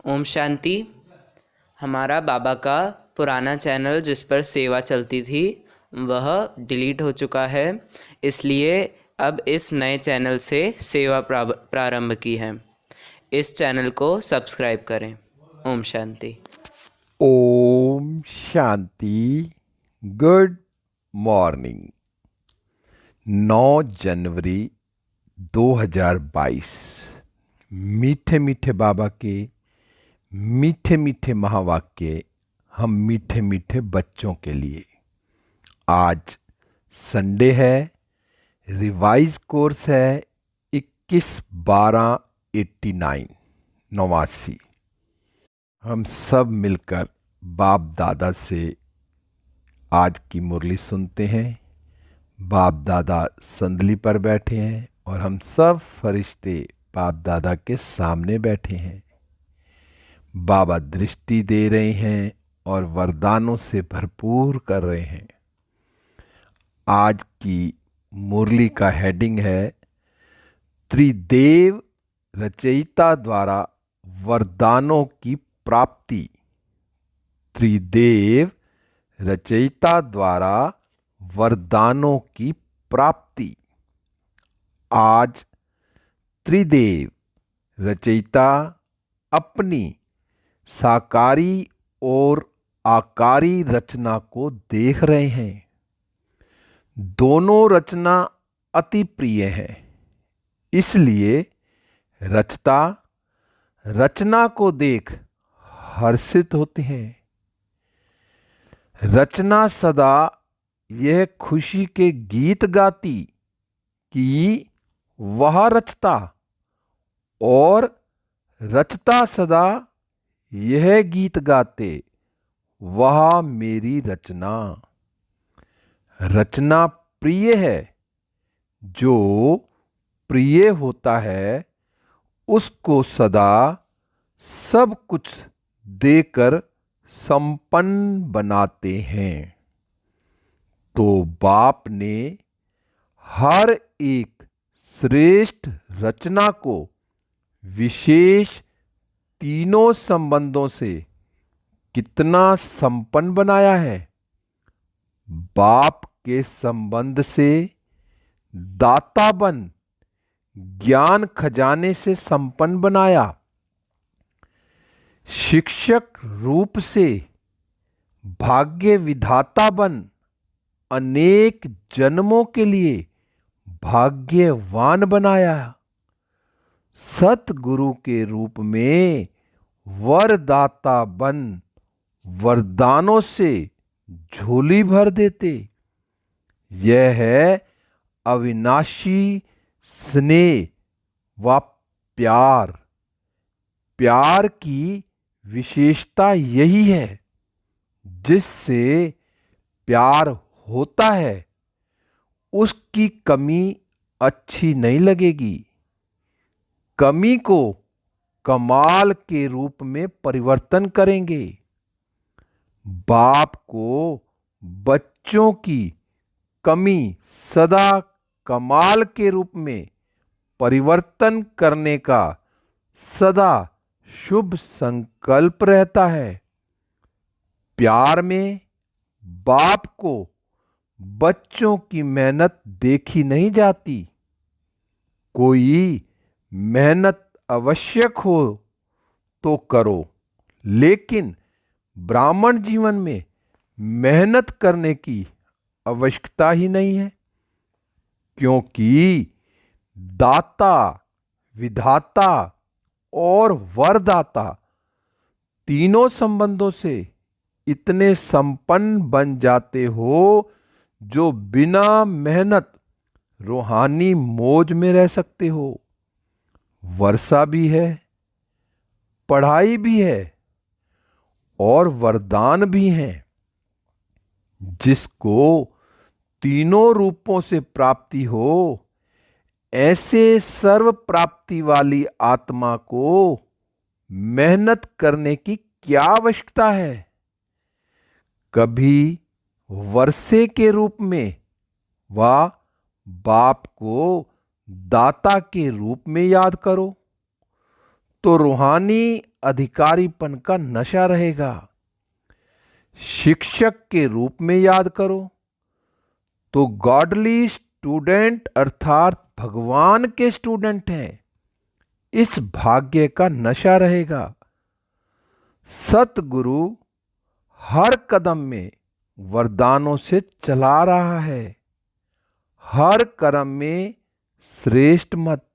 ओम शांति। हमारा बाबा का पुराना चैनल जिस पर सेवा चलती थी वह डिलीट हो चुका है, इसलिए अब इस नए चैनल से सेवा प्रारंभ की है। इस चैनल को सब्सक्राइब करें। ओम शांति। ओम शांति। Good morning. 9 जनवरी 2022। मीठे मीठे बाबा के मीठे मीठे महावाक्य हम मीठे मीठे बच्चों के लिए। आज संडे है, रिवाइज कोर्स है 21/12/89 89। हम सब मिलकर बाप दादा से आज की मुरली सुनते हैं। बाप दादा संदली पर बैठे हैं और हम सब फरिश्ते बाप दादा के सामने बैठे हैं। बाबा दृष्टि दे रहे हैं और वरदानों से भरपूर कर रहे हैं। आज की मुरली का हेडिंग है त्रिदेव रचयिता द्वारा वरदानों की प्राप्ति। त्रिदेव रचयिता द्वारा वरदानों की प्राप्ति। आज त्रिदेव रचयिता अपनी साकारी और आकारी रचना को देख रहे हैं। दोनों रचना अति प्रिय है, इसलिए रचता रचना को देख हर्षित होते हैं। रचना सदा यह खुशी के गीत गाती कि वह रचता, और रचता सदा यह गीत गाते वह मेरी रचना। रचना प्रिय है, जो प्रिय होता है उसको सदा सब कुछ देकर संपन्न बनाते हैं। तो बाप ने हर एक श्रेष्ठ रचना को विशेष तीनों संबंधों से कितना संपन्न बनाया है। बाप के संबंध से दाताबन ज्ञान खजाने से संपन्न बनाया। शिक्षक रूप से भाग्य विधाता बन अनेक जन्मों के लिए भाग्यवान बनाया। सतगुरु के रूप में वरदाता बन वरदानों से झोली भर देते। यह है अविनाशी स्नेह व प्यार। प्यार की विशेषता यही है, जिससे प्यार होता है उसकी कमी अच्छी नहीं लगेगी। कमी को कमाल के रूप में परिवर्तन करेंगे। बाप को बच्चों की कमी सदा कमाल के रूप में परिवर्तन करने का सदा शुभ संकल्प रहता है। प्यार में बाप को बच्चों की मेहनत देखी नहीं जाती। कोई मेहनत आवश्यक हो तो करो, लेकिन ब्राह्मण जीवन में मेहनत करने की आवश्यकता ही नहीं है, क्योंकि दाता विधाता और वरदाता तीनों संबंधों से इतने संपन्न बन जाते हो, जो बिना मेहनत रूहानी मौज में रह सकते हो। वर्षा भी है, पढ़ाई भी है और वरदान भी हैं। जिसको तीनों रूपों से प्राप्ति हो, ऐसे सर्व प्राप्ति वाली आत्मा को मेहनत करने की क्या आवश्यकता है। कभी वर्षे के रूप में व बाप को दाता के रूप में याद करो, तो रूहानी अधिकारीपन का नशा रहेगा। शिक्षक के रूप में याद करो तो गॉडली स्टूडेंट अर्थात भगवान के स्टूडेंट हैं, इस भाग्य का नशा रहेगा। सतगुरु हर कदम में वरदानों से चला रहा है। हर कर्म में श्रेष्ठ मत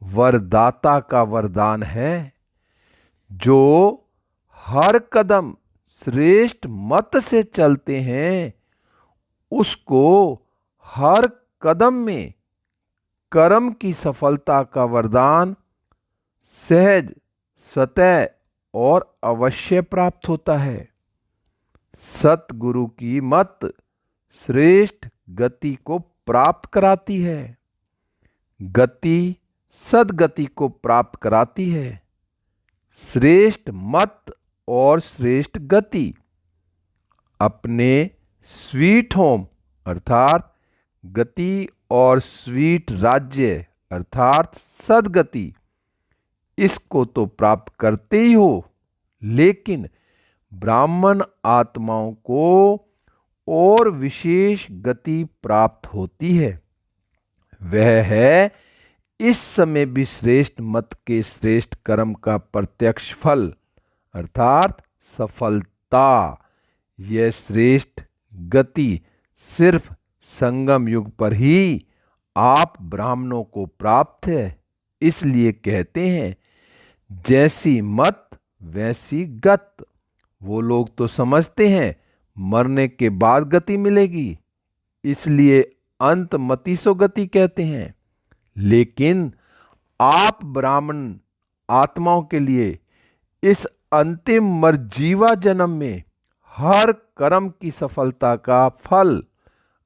वरदाता का वरदान है। जो हर कदम श्रेष्ठ मत से चलते हैं उसको हर कदम में कर्म की सफलता का वरदान सहज, स्वतः और अवश्य प्राप्त होता है। सतगुरु की मत श्रेष्ठ गति को प्राप्त कराती है। गति सदगति को प्राप्त कराती है। श्रेष्ठ मत और श्रेष्ठ गति अपने स्वीट होम अर्थात गति और स्वीट राज्य अर्थात सदगति, इसको तो प्राप्त करते ही हो, लेकिन ब्राह्मण आत्माओं को और विशेष गति प्राप्त होती है। वह है इस समय भी श्रेष्ठ मत के श्रेष्ठ कर्म का प्रत्यक्ष फल अर्थात सफलता। यह श्रेष्ठ गति सिर्फ संगम युग पर ही आप ब्राह्मणों को प्राप्त है। इसलिए कहते हैं जैसी मत वैसी गत। वो लोग तो समझते हैं मरने के बाद गति मिलेगी, इसलिए अंत मति सो गति कहते हैं। लेकिन आप ब्राह्मण आत्माओं के लिए इस अंतिम मरजीवा जन्म में हर कर्म की सफलता का फल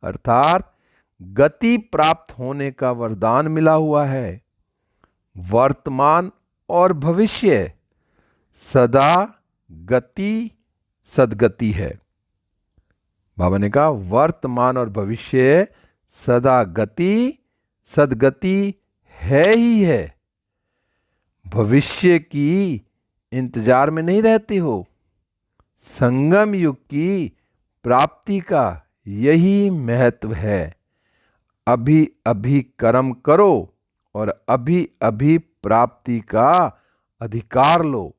अर्थात गति प्राप्त होने का वरदान मिला हुआ है। वर्तमान और भविष्य सदा गति सदगति है। बाबा ने कहा वर्तमान और भविष्य सदा गति सदगति है ही है। भविष्य की इंतजार में नहीं रहते हो। संगम युग की प्राप्ति का यही महत्व है। अभी अभी कर्म करो और अभी अभी प्राप्ति का अधिकार लो।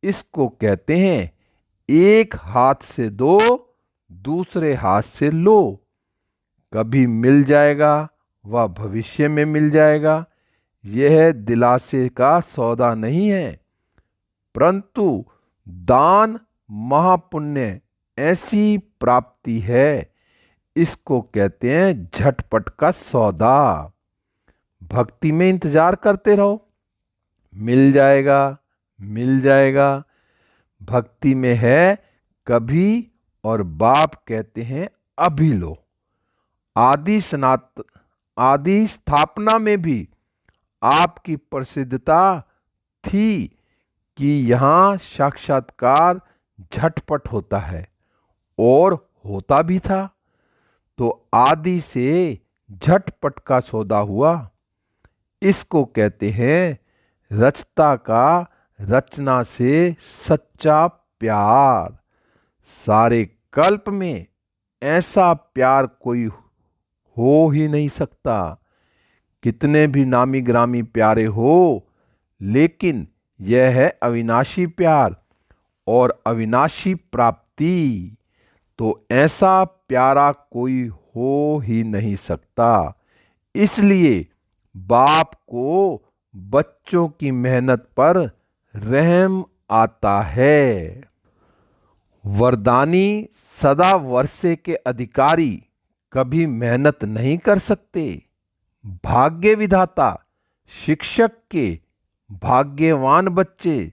इसको कहते हैं एक हाथ से दो, दूसरे हाथ से लो। कभी मिल जाएगा वह भविष्य में मिल जाएगा। यह दिलासे का सौदा नहीं है, परंतु दान महापुण्य ऐसी प्राप्ति है। इसको कहते हैं झटपट का सौदा। भक्ति में इंतजार करते रहो, मिल जाएगा मिल जाएगा। भक्ति में है कभी और बाप कहते हैं अभी लो। आदि स्थापना में भी आपकी प्रसिद्धता थी कि यहाँ साक्षात्कार झटपट होता है और होता भी था। तो आदि से झटपट का सौदा हुआ। इसको कहते हैं रचता का रचना से सच्चा प्यार। सारे कल्प में ऐसा प्यार कोई हो ही नहीं सकता। कितने भी नामी ग्रामी प्यारे हो, लेकिन यह है अविनाशी प्यार और अविनाशी प्राप्ति। तो ऐसा प्यारा कोई हो ही नहीं सकता। इसलिए बाप को बच्चों की मेहनत पर रहम आता है। वरदानी सदा वर्षे के अधिकारी कभी मेहनत नहीं कर सकते। भाग्य विधाता शिक्षक के भाग्यवान बच्चे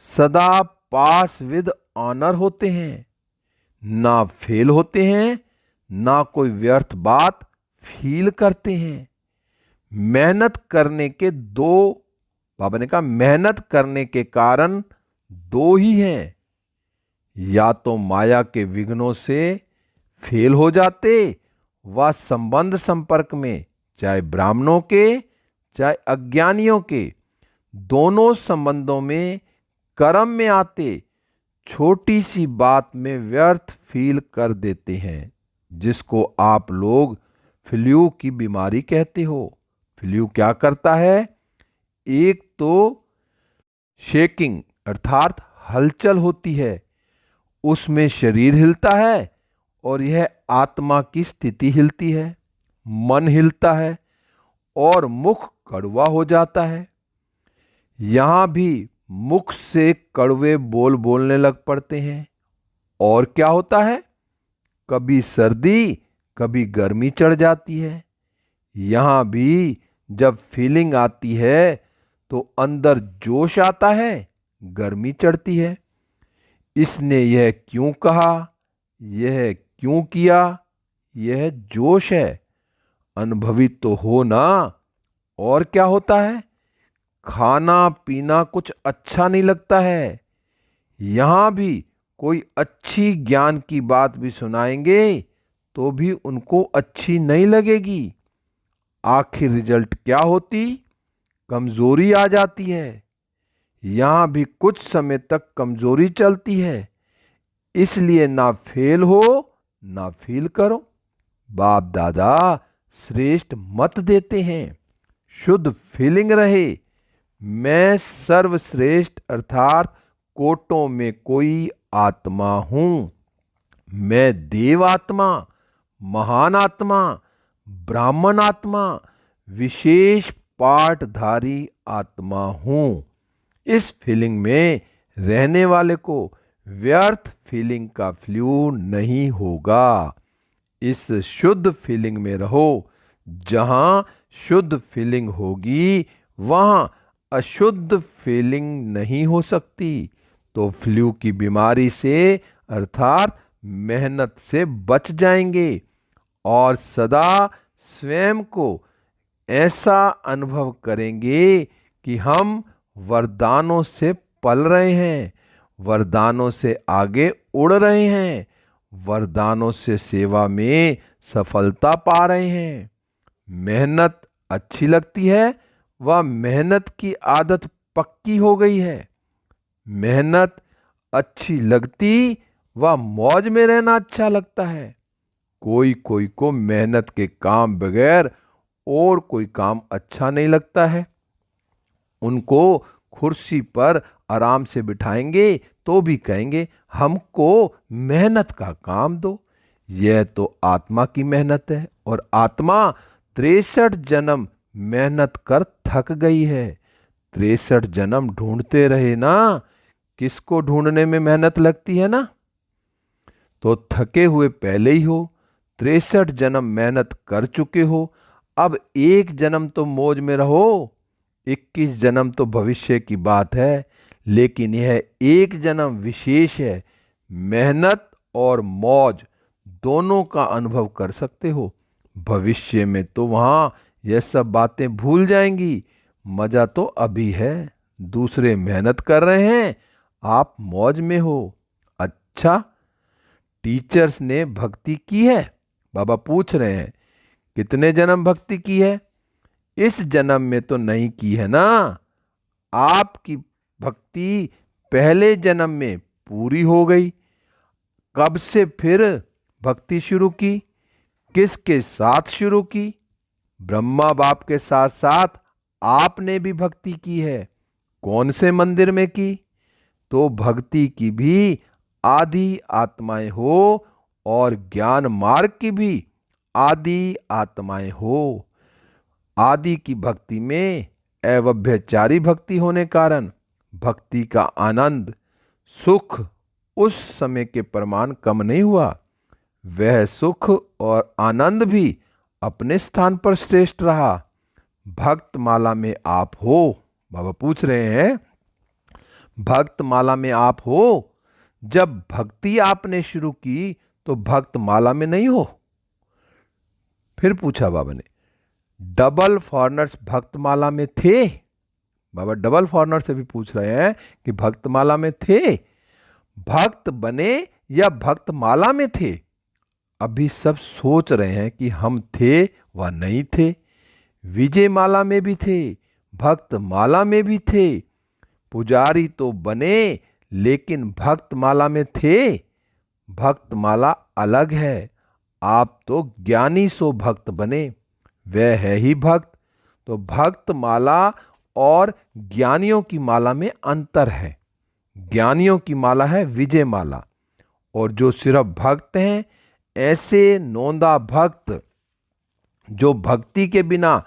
सदा पास विद ऑनर होते हैं। ना फेल होते हैं, ना कोई व्यर्थ बात फील करते हैं। मेहनत करने के दो, बाबा ने कहा मेहनत करने के कारण दो ही हैं। या तो माया के विघ्नों से फेल हो जाते व संबंध संपर्क में, चाहे ब्राह्मणों के चाहे अज्ञानियों के, दोनों संबंधों में कर्म में आते छोटी सी बात में व्यर्थ फील कर देते हैं, जिसको आप लोग फ्लू की बीमारी कहते हो। फ्लू क्या करता है? एक तो शेकिंग अर्थात हलचल होती है, उसमें शरीर हिलता है और यह आत्मा की स्थिति हिलती है, मन हिलता है और मुख कड़वा हो जाता है। यहां भी मुख से कड़वे बोल बोलने लग पड़ते हैं। और क्या होता है? कभी सर्दी कभी गर्मी चढ़ जाती है। यहां भी जब फीलिंग आती है तो अंदर जोश आता है, गर्मी चढ़ती है। इसने यह क्यों कहा, यह क्यों किया, यह जोश है, अनुभवित तो हो ना। और क्या होता है? खाना पीना कुछ अच्छा नहीं लगता है। यहां भी कोई अच्छी ज्ञान की बात भी सुनाएंगे तो भी उनको अच्छी नहीं लगेगी। आखिर रिजल्ट क्या होती? कमजोरी आ जाती है। यहां भी कुछ समय तक कमजोरी चलती है। इसलिए ना फेल हो ना फील करो। बाप दादा श्रेष्ठ मत देते हैं, शुद्ध फीलिंग रहे। मैं सर्वश्रेष्ठ अर्थात कोटों में कोई आत्मा हूं। मैं देव आत्मा, महान आत्मा, ब्राह्मण आत्मा, विशेष पाठधारी आत्मा हूं। इस फीलिंग में रहने वाले को व्यर्थ फीलिंग का फ्लू नहीं होगा। इस शुद्ध फीलिंग में रहो। जहां शुद्ध फीलिंग होगी वहां अशुद्ध फीलिंग नहीं हो सकती। तो फ्लू की बीमारी से अर्थात मेहनत से बच जाएंगे और सदा स्वयं को ऐसा अनुभव करेंगे कि हम वरदानों से पल रहे हैं, वरदानों से आगे उड़ रहे हैं, वरदानों से सेवा में सफलता पा रहे हैं। मेहनत अच्छी लगती है, वह मेहनत की आदत पक्की हो गई है। मेहनत अच्छी लगती, वह मौज में रहना अच्छा लगता है। कोई कोई को मेहनत के काम बगैर और कोई काम अच्छा नहीं लगता है। उनको कुर्सी पर आराम से बिठाएंगे तो भी कहेंगे हमको मेहनत का काम दो। यह तो आत्मा की मेहनत है और आत्मा 63 जन्म मेहनत कर थक गई है। 63 जन्म ढूंढते रहे ना, किसको ढूंढने में मेहनत लगती है ना, तो थके हुए पहले ही हो। 63 जन्म मेहनत कर चुके हो, अब एक जन्म तो मौज में रहो। 21 जन्म तो भविष्य की बात है, लेकिन यह एक जन्म विशेष है। मेहनत और मौज दोनों का अनुभव कर सकते हो। भविष्य में तो वहां यह सब बातें भूल जाएंगी। मजा तो अभी है। दूसरे मेहनत कर रहे हैं, आप मौज में हो। अच्छा, टीचर्स ने भक्ति की है? बाबा पूछ रहे हैं कितने जन्म भक्ति की है? इस जन्म में तो नहीं की है ना। आपकी भक्ति पहले जन्म में पूरी हो गई। कब से फिर भक्ति शुरू की? किसके साथ शुरू की? ब्रह्मा बाप के साथ साथ आपने भी भक्ति की है। कौन से मंदिर में की? तो भक्ति की भी आदि आत्माएं हो और ज्ञान मार्ग की भी आदि आत्माएं हो। आदि की भक्ति में अव्यभिचारी भक्ति होने कारण भक्ति का आनंद सुख उस समय के प्रमाण कम नहीं हुआ। वह सुख और आनंद भी अपने स्थान पर श्रेष्ठ रहा। भक्त माला में आप हो। बाबा पूछ रहे हैं भक्त माला में आप हो। जब भक्ति आपने शुरू की तो भक्त माला में नहीं हो। फिर पूछा बाबा ने डबल फॉरनर्स भक्तमाला में थे? बाबा डबल फॉरनर से भी पूछ रहे हैं कि भक्तमाला में थे? भक्त बने या भक्तमाला में थे? अभी सब सोच रहे हैं कि हम थे व नहीं थे। विजय माला में भी थे, भक्तमाला में भी थे। पुजारी तो बने लेकिन भक्तमाला में थे। भक्तमाला अलग है। आप तो ज्ञानी सो भक्त बने, वह है ही भक्त। तो भक्तमाला और ज्ञानियों की माला में अंतर है। ज्ञानियों की माला है विजय माला, और जो सिर्फ भक्त हैं, ऐसे नौंदा भक्त जो भक्ति के बिना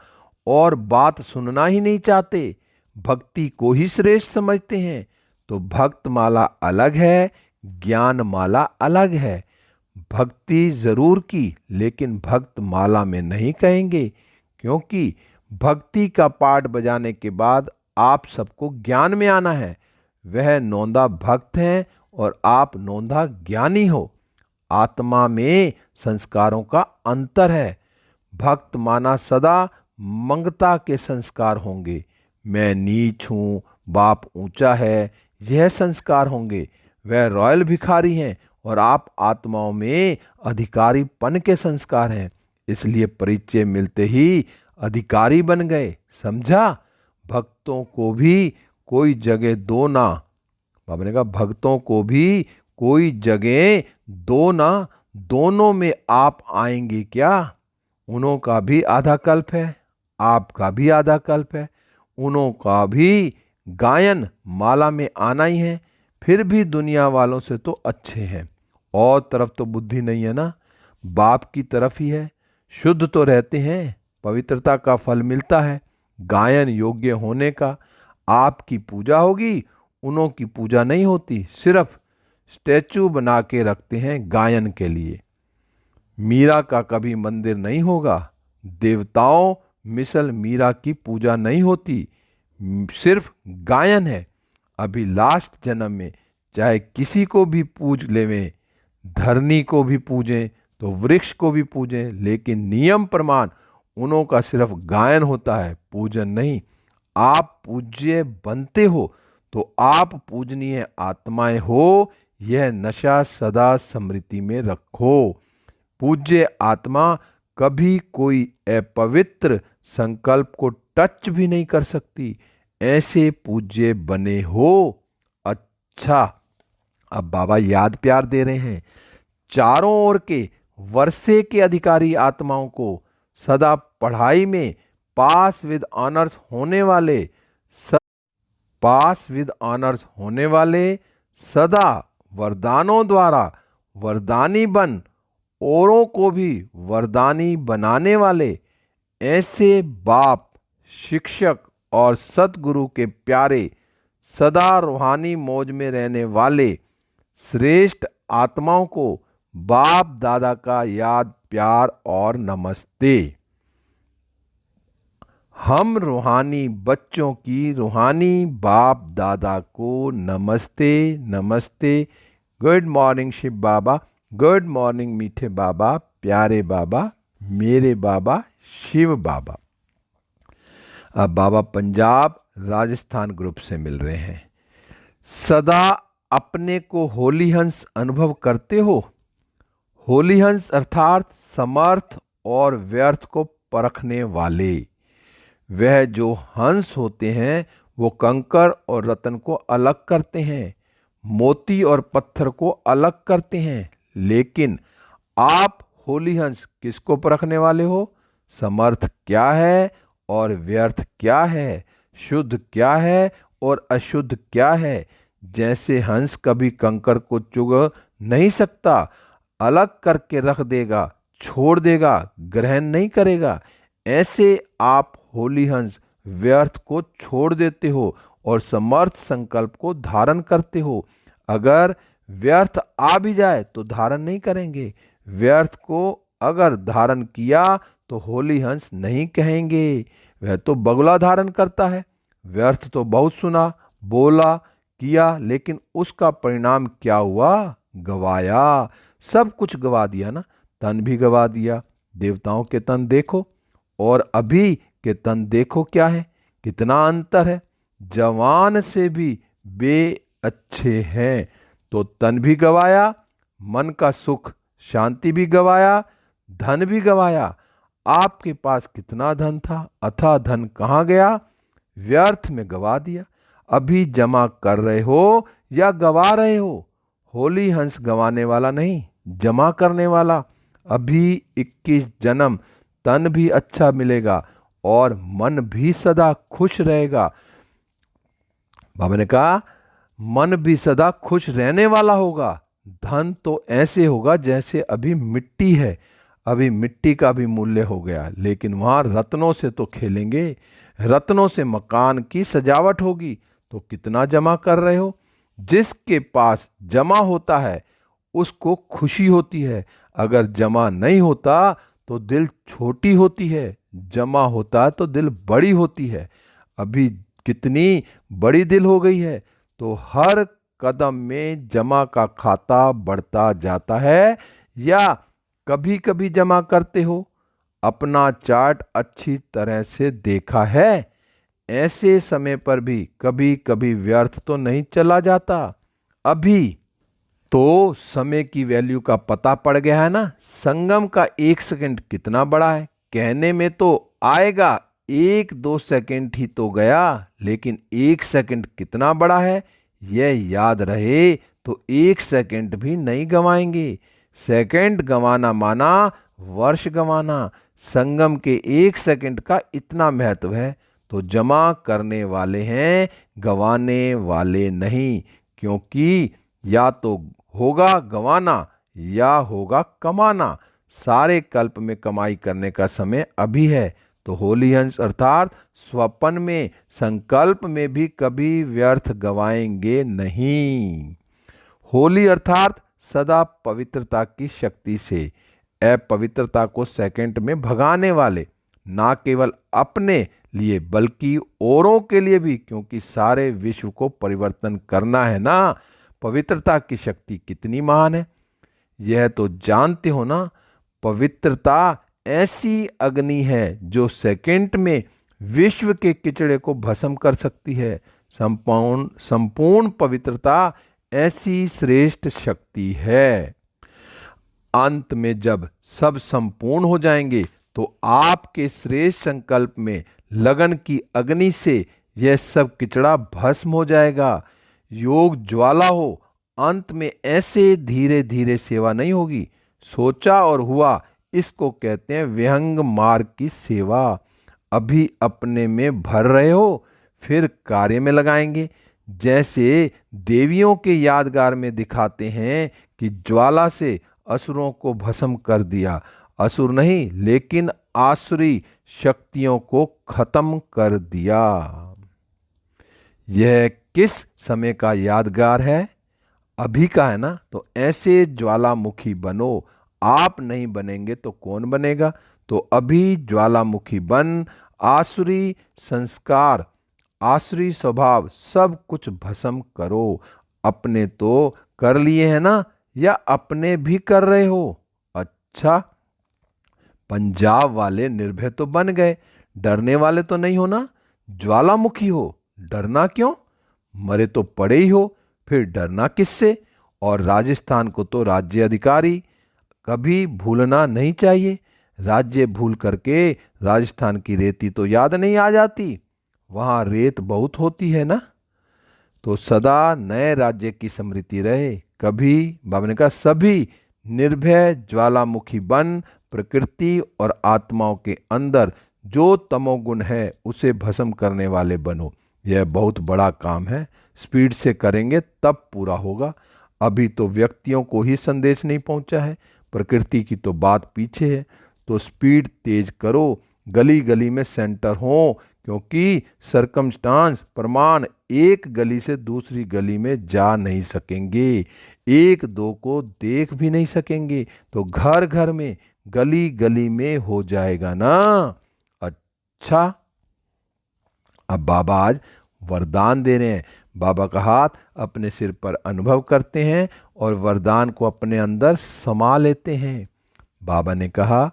और बात सुनना ही नहीं चाहते, भक्ति को ही श्रेष्ठ समझते हैं, तो भक्त माला अलग है, ज्ञान माला अलग है। भक्ति जरूर की, लेकिन भक्त माला में नहीं कहेंगे, क्योंकि भक्ति का पाठ बजाने के बाद आप सबको ज्ञान में आना है। वह नौंदा भक्त हैं और आप नौंदा ज्ञानी हो। आत्मा में संस्कारों का अंतर है। भक्त माना सदा मंगता के संस्कार होंगे। मैं नीच हूँ, बाप ऊंचा है, यह संस्कार होंगे। वह रॉयल भिखारी हैं और आप आत्माओं में अधिकारीपन के संस्कार हैं। इसलिए परिचय मिलते ही अधिकारी बन गए, समझा। भक्तों को भी कोई जगह दो ना। बाबा ने कहा भक्तों को भी कोई जगह दो ना, दोनों में आप आएंगे क्या। उन्हों का भी आधा कल्प है, आपका भी आधा कल्प है। उन्हों का भी गायन माला में आना ही है, फिर भी दुनिया वालों से तो अच्छे हैं। और तरफ तो बुद्धि नहीं है ना, बाप की तरफ ही है। शुद्ध तो रहते हैं, पवित्रता का फल मिलता है, गायन योग्य होने का। आपकी पूजा होगी, उन्हों की पूजा नहीं होती, सिर्फ स्टैचू बना के रखते हैं गायन के लिए। मीरा का कभी मंदिर नहीं होगा, देवताओं मिसल मीरा की पूजा नहीं होती, सिर्फ गायन है। अभी लास्ट जन्म में चाहे किसी को भी पूज लेवें, धरनी को भी पूजें तो वृक्ष को भी पूजें, लेकिन नियम प्रमाण उन्हों का सिर्फ गायन होता है, पूजन नहीं। आप पूज्य बनते हो तो आप पूजनीय आत्माएं हो, यह नशा सदा स्मृति में रखो। पूज्य आत्मा कभी कोई अपवित्र संकल्प को टच भी नहीं कर सकती, ऐसे पूज्य बने हो। अच्छा, अब बाबा याद प्यार दे रहे हैं। चारों ओर के वर्षे के अधिकारी आत्माओं को सदा पढ़ाई में पास विद ऑनर्स होने वाले सदा वरदानों द्वारा वरदानी बन औरों को भी वरदानी बनाने वाले, ऐसे बाप, शिक्षक और सतगुरु के प्यारे, सदा रूहानी मौज में रहने वाले श्रेष्ठ आत्माओं को बाप दादा का याद प्यार और नमस्ते। हम रूहानी बच्चों की रूहानी बाप दादा को नमस्ते नमस्ते। गुड मॉर्निंग शिव बाबा, गुड मॉर्निंग मीठे बाबा, प्यारे बाबा, मेरे बाबा शिव बाबा। अब बाबा पंजाब राजस्थान ग्रुप से मिल रहे हैं। सदा अपने को होली हंस अनुभव करते हो। होली हंस अर्थात समर्थ और व्यर्थ को परखने वाले। वह जो हंस होते हैं वो कंकर और रत्न को अलग करते हैं, मोती और पत्थर को अलग करते हैं। लेकिन आप होली हंस किसको परखने वाले हो? समर्थ क्या है और व्यर्थ क्या है, शुद्ध क्या है और अशुद्ध क्या है। जैसे हंस कभी कंकर को चुग नहीं सकता, अलग करके रख देगा, छोड़ देगा, ग्रहण नहीं करेगा, ऐसे आप होली हंस व्यर्थ को छोड़ देते हो और समर्थ संकल्प को धारण करते हो। अगर व्यर्थ आ भी जाए तो धारण नहीं करेंगे। व्यर्थ को अगर धारण किया तो होली हंस नहीं कहेंगे। वह तो बगुला धारण करता है। व्यर्थ तो बहुत सुना, बोला, किया, लेकिन उसका परिणाम क्या हुआ? गवाया, सब कुछ गवा दिया ना। तन भी गवा दिया। देवताओं के तन देखो और अभी के तन देखो, क्या है, कितना अंतर है। जवान से भी बे अच्छे हैं। तो तन भी गवाया, मन का सुख शांति भी गवाया, धन भी गवाया। आपके पास कितना धन था, अथाह धन कहाँ गया? व्यर्थ में गवा दिया। अभी जमा कर रहे हो या गवा रहे हो? होली हंस गंवाने वाला नहीं, जमा करने वाला। अभी 21 जन्म तन भी अच्छा मिलेगा और मन भी सदा खुश रहेगा। बाबा ने कहा मन भी सदा खुश रहने वाला होगा। धन तो ऐसे होगा जैसे अभी मिट्टी है। अभी मिट्टी का भी मूल्य हो गया, लेकिन वहां रत्नों से तो खेलेंगे। रत्नों से मकान की सजावट होगी। तो कितना जमा कर रहे हो? जिसके पास जमा होता है उसको खुशी होती है। अगर जमा नहीं होता तो दिल छोटी होती है, जमा होता तो दिल बड़ी होती है। अभी कितनी बड़ी दिल हो गई है, तो हर कदम में जमा का खाता बढ़ता जाता है। या कभी कभी जमा करते हो? अपना चार्ट अच्छी तरह से देखा है? ऐसे समय पर भी कभी कभी व्यर्थ तो नहीं चला जाता। अभी तो समय की वैल्यू का पता पड़ गया है ना। संगम का 1 सेकंड कितना बड़ा है? कहने में तो आएगा 1-2 सेकंड ही तो गया, लेकिन 1 सेकंड कितना बड़ा है यह याद रहे तो 1 सेकंड भी नहीं गंवाएंगे। सेकंड गंवाना माना वर्ष गंवाना। संगम के 1 सेकंड का इतना महत्व है, तो जमा करने वाले हैं, गंवाने वाले नहीं। क्योंकि या तो होगा गंवाना या होगा कमाना। सारे कल्प में कमाई करने का समय अभी है। तो होली हंस अर्थात स्वप्न में, संकल्प में भी कभी व्यर्थ गवाएंगे नहीं। होली अर्थात सदा पवित्रता की शक्ति से अपवित्रता को सेकंड में भगाने वाले, ना केवल अपने लिए बल्कि औरों के लिए भी, क्योंकि सारे विश्व को परिवर्तन करना है ना। पवित्रता की शक्ति कितनी महान है यह तो जानते हो ना। पवित्रता ऐसी अग्नि है जो सेकंड में विश्व के किचड़े को भस्म कर सकती है। संपूर्ण पवित्रता ऐसी श्रेष्ठ शक्ति है। अंत में जब सब संपूर्ण हो जाएंगे तो आपके श्रेष्ठ संकल्प में लगन की अग्नि से यह सब किचड़ा भस्म हो जाएगा। योग ज्वाला हो, अंत में ऐसे धीरे धीरे सेवा नहीं होगी। सोचा और हुआ, इसको कहते हैं विहंग मार्ग की सेवा। अभी अपने में भर रहे हो, फिर कार्य में लगाएंगे। जैसे देवियों के यादगार में दिखाते हैं कि ज्वाला से असुरों को भस्म कर दिया। असुर नहीं, लेकिन आसुरी शक्तियों को खत्म कर दिया। यह किस समय का यादगार है? अभी का है ना। तो ऐसे ज्वालामुखी बनो। आप नहीं बनेंगे तो कौन बनेगा? तो अभी ज्वालामुखी बन आसुरी संस्कार, आसुरी स्वभाव सब कुछ भस्म करो। अपने तो कर लिए हैं ना, या अपने भी कर रहे हो? अच्छा, पंजाब वाले निर्भय तो बन गए, डरने वाले तो नहीं हो ना। ज्वालामुखी हो, डरना क्यों? मरे तो पड़े ही हो, फिर डरना किससे? और राजस्थान को तो राज्य अधिकारी कभी भूलना नहीं चाहिए। राज्य भूल करके राजस्थान की रेती तो याद नहीं आ जाती। वहाँ रेत बहुत होती है ना। तो सदा नए राज्य की स्मृति रहे। कभी बाबा ने कहा सभी निर्भय ज्वालामुखी बन प्रकृति और आत्माओं के अंदर जो तमोगुण है उसे भस्म करने वाले बनो। यह बहुत बड़ा काम है, स्पीड से करेंगे तब पूरा होगा। अभी तो व्यक्तियों को ही संदेश नहीं पहुंचा है, प्रकृति की तो बात पीछे है। तो स्पीड तेज करो, गली गली में सेंटर हो, क्योंकि सरकमस्टांस प्रमाण एक गली से दूसरी गली में जा नहीं सकेंगे, एक दो को देख भी नहीं सकेंगे। तो घर घर में, गली गली में हो जाएगा ना। अच्छा, अब बाबा आज वरदान दे रहे हैं। बाबा का हाथ अपने सिर पर अनुभव करते हैं और वरदान को अपने अंदर समा लेते हैं। बाबा ने कहा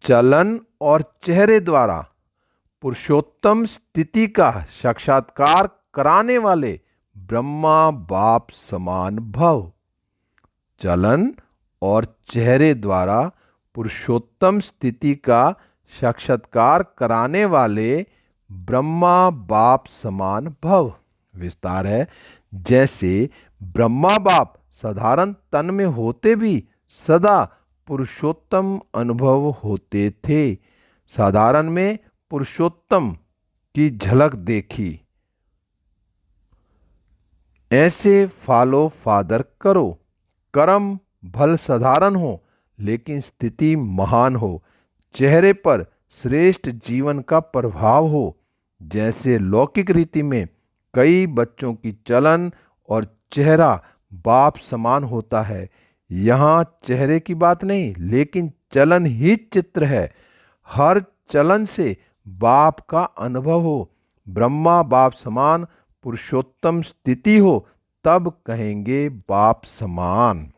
चलन और चेहरे द्वारा पुरुषोत्तम स्थिति का साक्षात्कार कराने वाले ब्रह्मा बाप समान भव। चलन और चेहरे द्वारा पुरुषोत्तम स्थिति का साक्षात्कार कराने वाले ब्रह्मा बाप समान भव। विस्तार है, जैसे ब्रह्मा बाप साधारण तन में होते भी सदा पुरुषोत्तम अनुभव होते थे। साधारण में पुरुषोत्तम की झलक देखी। ऐसे फॉलो फादर करो। कर्म भल साधारण हो लेकिन स्थिति महान हो। चेहरे पर श्रेष्ठ जीवन का प्रभाव हो। जैसे लौकिक रीति में कई बच्चों की चलन और चेहरा बाप समान होता है, यहाँ चेहरे की बात नहीं लेकिन चलन ही चित्र है। हर चलन से बाप का अनुभव हो। ब्रह्मा बाप समान पुरुषोत्तम स्थिति हो तब कहेंगे बाप समान।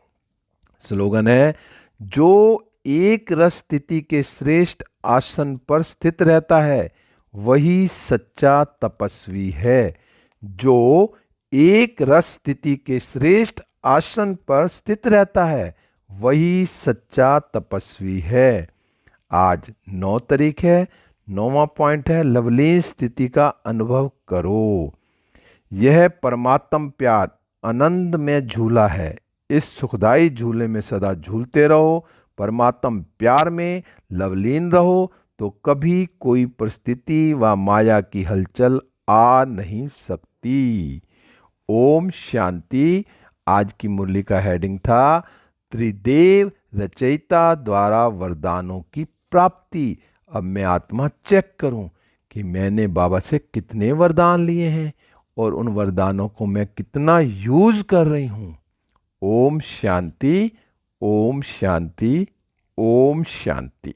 स्लोगन है, जो एक रस स्थिति के श्रेष्ठ आसन पर स्थित रहता है वही सच्चा तपस्वी है। जो एक रस स्थिति के श्रेष्ठ आसन पर स्थित रहता है वही सच्चा तपस्वी है। आज 9 तारीख है। 9वां पॉइंट है, लवलीन स्थिति का अनुभव करो। यह परमात्म प्यार आनंद में झूला है। इस सुखदाई झूले में सदा झूलते रहो। परमात्म प्यार में लवलीन रहो तो कभी कोई परिस्थिति व माया की हलचल आ नहीं सकती। ओम शांति। आज की मुरली का हेडिंग था त्रिदेव रचयिता द्वारा वरदानों की प्राप्ति। अब मैं आत्मा चेक करूं कि मैंने बाबा से कितने वरदान लिए हैं और उन वरदानों को मैं कितना यूज कर रही हूं। ओम शांति, ओम शांति, ओम शांति।